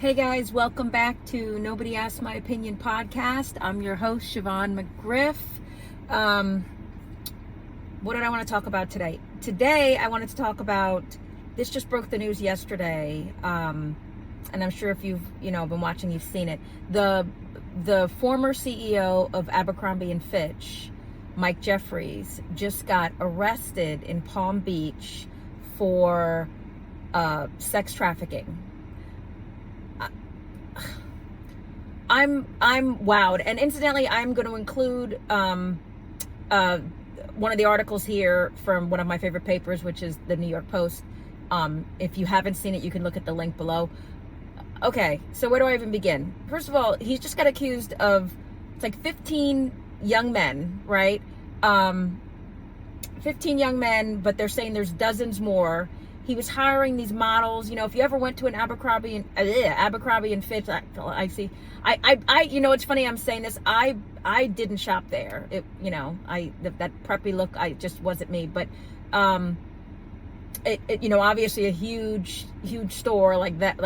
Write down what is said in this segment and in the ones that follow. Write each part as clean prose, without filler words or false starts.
Hey guys, welcome back to Nobody Asked My Opinion podcast. I'm your host, Siobhan McGriff. What did I want to talk about today? Today, I wanted to talk about, this just broke the news yesterday, and I'm sure if you've been watching, you've seen it. The former CEO of Abercrombie and Fitch, Mike Jeffries, just got arrested in Palm Beach for sex trafficking. I'm wowed, and incidentally, I'm going to include one of the articles here from one of my favorite papers, which is the New York Post. If you haven't seen it, you can look at the link below. Okay, so where do I even begin? First of all, he's just got accused of, it's like 15 young men, right? 15 young men, but they're saying there's dozens more. He was hiring these models. If you ever went to an Abercrombie and Fitch, I see. It's funny I'm saying this. I didn't shop there. That preppy look, just wasn't me. But obviously a huge store like that,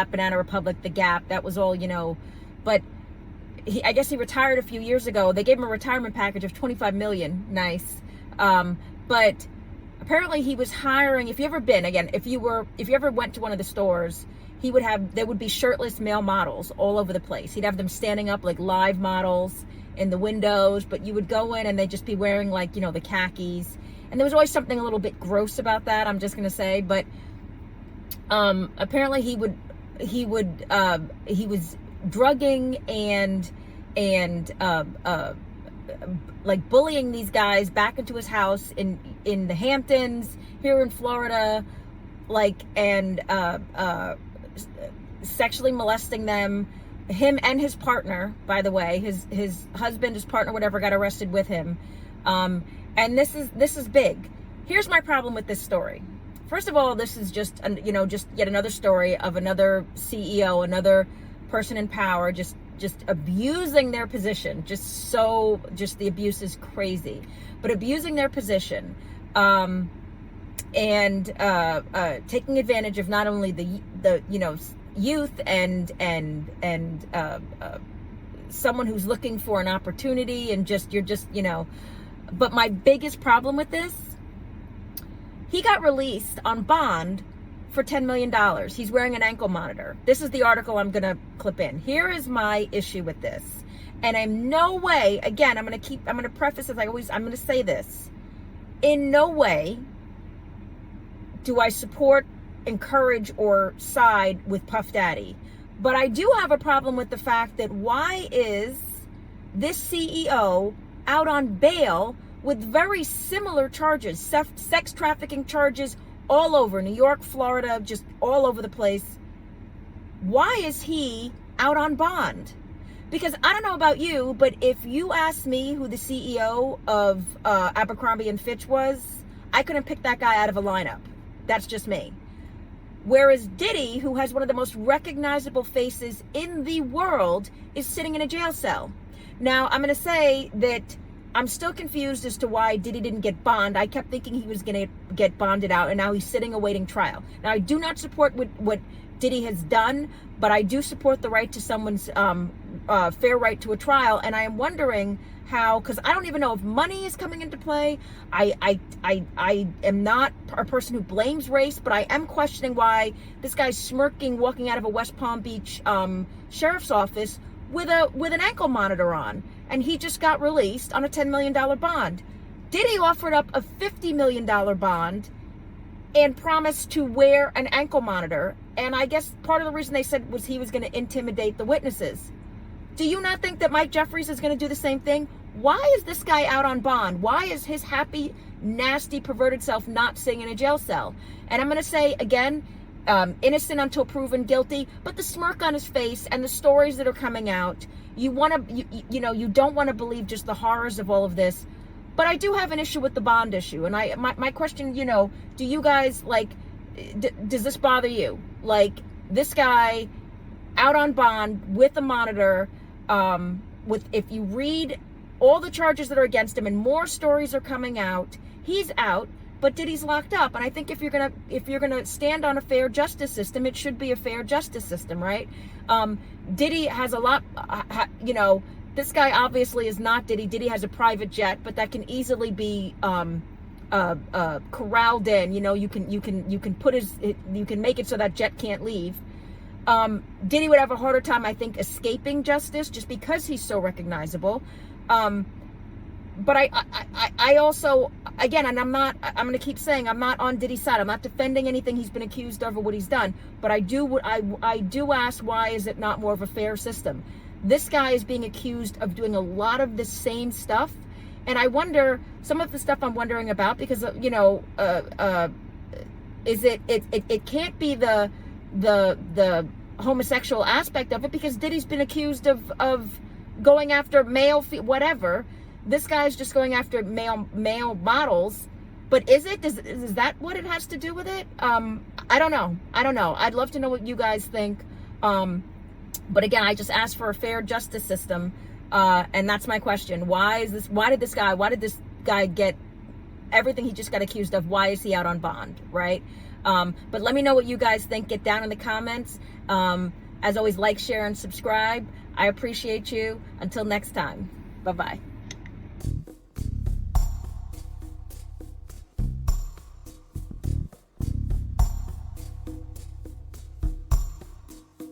Banana Republic, The Gap, that was all, but I guess he retired a few years ago. They gave him a retirement package of $25 million. Nice. But apparently he was hiring, if you ever went to one of the stores, there would be shirtless male models all over the place. He'd have them standing up like live models in the windows, but you would go in and they'd just be wearing the khakis. And there was always something a little bit gross about that, I'm just going to say. But apparently he was drugging and bullying these guys back into his house in the Hamptons here in Florida, and sexually molesting them. Him and his partner, by the way, his husband, his partner, whatever, got arrested with him. And this is big. Here's my problem with this story. First of all, this is just yet another story of another CEO, another person in power, just abusing their position. Just the abuse is crazy, but abusing their position, and taking advantage of not only the youth and someone who's looking for an opportunity, and but my biggest problem with this, he got released on bond for $10 million. He's wearing an ankle monitor. This is the article I'm going to clip in. Here is my issue with this. And I'm no way, again, I'm going to preface as I'm going to say this. In no way do I support, encourage, or side with Puff Daddy. But I do have a problem with the fact that why is this CEO out on bail with very similar charges, sex trafficking charges, all over New York, Florida, just all over the place? Why is he out on bond? Because I don't know about you, but if you asked me who the CEO of Abercrombie and Fitch was, I couldn't pick that guy out of a lineup. That's just me. Whereas Diddy, who has one of the most recognizable faces in the world, is sitting in a jail cell. Now, I'm going to say that I'm still confused as to why Diddy didn't get bond. I kept thinking he was going to get bonded out, and now he's sitting awaiting trial. Now, I do not support what Diddy has done, but I do support the right to someone's fair right to a trial. And I am wondering how, because I don't even know if money is coming into play. I am not a person who blames race, but I am questioning why this guy's smirking, walking out of a West Palm Beach sheriff's office with an ankle monitor on. And he just got released on a $10 million bond. Diddy offered up a $50 million bond and promised to wear an ankle monitor. And I guess part of the reason they said was he was going to intimidate the witnesses. Do you not think that Mike Jeffries is going to do the same thing? Why is this guy out on bond? Why is his happy, nasty, perverted self not sitting in a jail cell? And I'm going to say again, innocent until proven guilty, but the smirk on his face and the stories that are coming out, you don't want to believe just the horrors of all of this. But I do have an issue with the bond issue. And my question, do you guys, does this bother you? This guy out on bond with a monitor, if you read all the charges that are against him and more stories are coming out, he's out. but Diddy's locked up. And I think if you're gonna stand on a fair justice system, it should be a fair justice system, right? Diddy has a lot, you know, this guy obviously is not Diddy. Diddy has a private jet, but that can easily be corralled in. You know, you can make it so that jet can't leave. Diddy would have a harder time, I think, escaping justice just because he's so recognizable. But I also, again, and I'm going to keep saying, I'm not on Diddy's side. I'm not defending anything he's been accused of or what he's done. But I do ask, why is it not more of a fair system? This guy is being accused of doing a lot of the same stuff. And I wonder, some of the stuff I'm wondering about, because, you know, is it can't be the homosexual aspect of it, because Diddy's been accused of going after male, whatever. This guy's just going after male models. But is that what it has to do with it? I don't know. I'd love to know what you guys think. But again, I just asked for a fair justice system. And that's my question. Why did this guy get everything he just got accused of? Why is he out on bond, right? But let me know what you guys think. Get down in the comments. As always, like, share, and subscribe. I appreciate you. Until next time. Bye-bye.